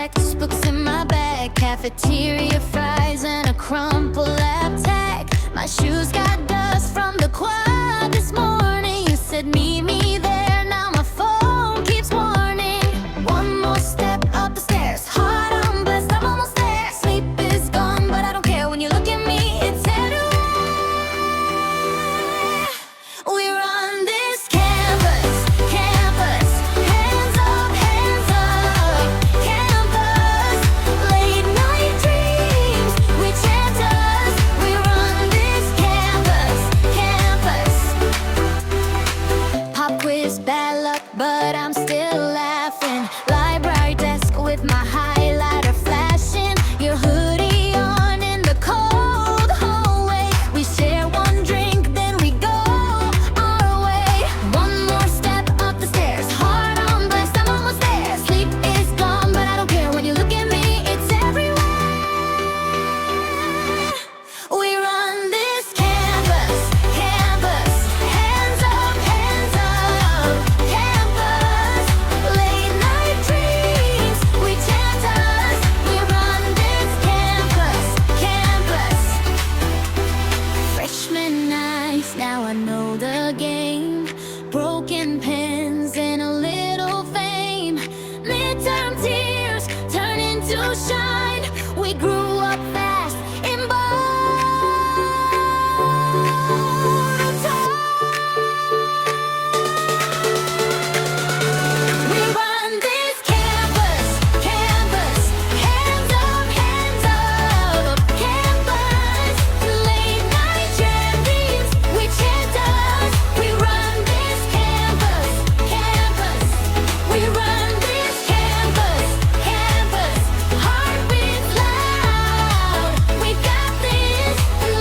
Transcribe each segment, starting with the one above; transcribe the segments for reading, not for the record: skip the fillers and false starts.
textbooks in my bag, cafeteria fries and a crumpled lap tag. My shoes got dust from the quad this morning. You said meet me there, now my phone keeps warning. One more step up the stairs, heart I'm blessed, I'm almost there. Sleep is gone, but I don't care when you look at me, it's everywhere. We run this campus, campus, hands up, campus. Late night dreams, we chant us. We run this campus, campus. Pop quiz, bad luck, but I'm still laughing. Library desk with my highlighter flashing. Your hoodie on in the cold hallway. We share one drink, then we go our way. One more step up the stairs, heart on blessed, I'm almost there. Sleep is gone, but I don't care when you look at me, it's everywhere. We run this campus, campus, hands up, campus. Late night dreams, we chant us. We run this campus, campus. Freshman nights, now I know the game. Broken pens and a little fame. Midterm tears turn into shine. We grew up fast in borrowed time. We run this campus, campus, hands up, campus. Late night dreams, we chant us. We run this campus, campus. We run this campus, campus. Heartbeats loud, we got this.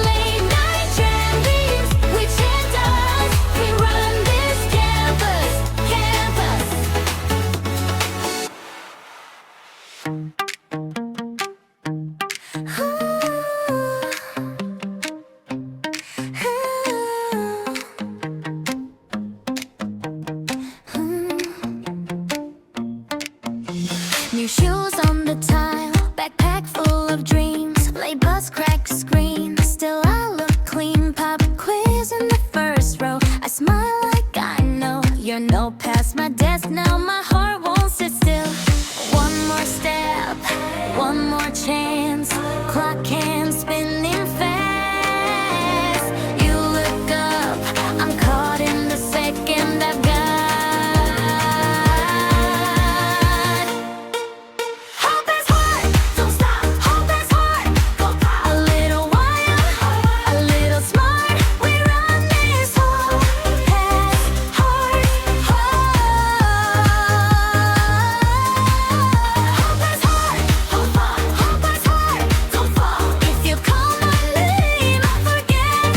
Late night dreams, we chant us. We run this campus, campus. New shoes on the tile, backpack full of dreams. Late bus crack screen, still I look clean. Pop quiz in the first row, I smile like I know. You're no past my desk now, my heart won't sit still. One more step, one more chance. Clock hands spinning fast. You look up, I'm caught in the second I've got. Hope is hard, don't stop. Hope is hard, go pop. A little wild, a little smart. We run this whole past hard, Hope is hard, hope is hard, don't fall. If you call my name, I forget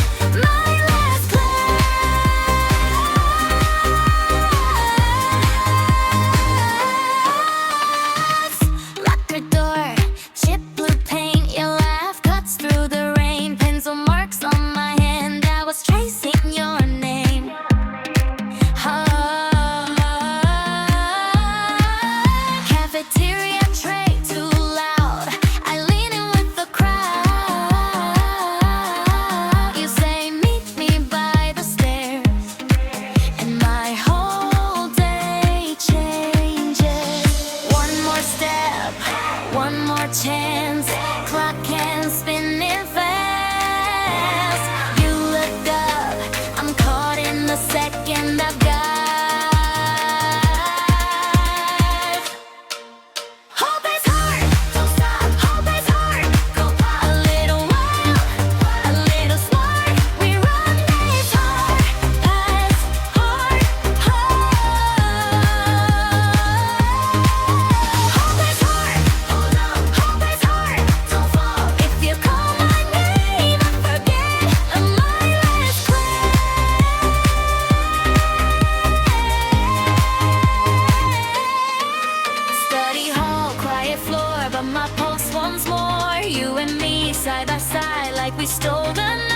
my last class. Lock your door, chip blue paint. Your laugh cuts through the rain. Pencil marks on my hand, I was tracing your name. Cafeteria tray too loud, I lean in with the crowd. You say meet me by the stairs, and my whole day changes. One more step, one more chance. Clock hands spinning fast. You look up, I'm caught in the second I've got. Hope is hard, don't stop. Hope is hard, go pop. A little wild, a little smart. We run this hard, past hard. Hope is hard, hold on. Hope is hard, don't fall. If you call my name, I forget my last class. Study hall, quiet floor, but my pulse once more. You and me side by side like we stole the night.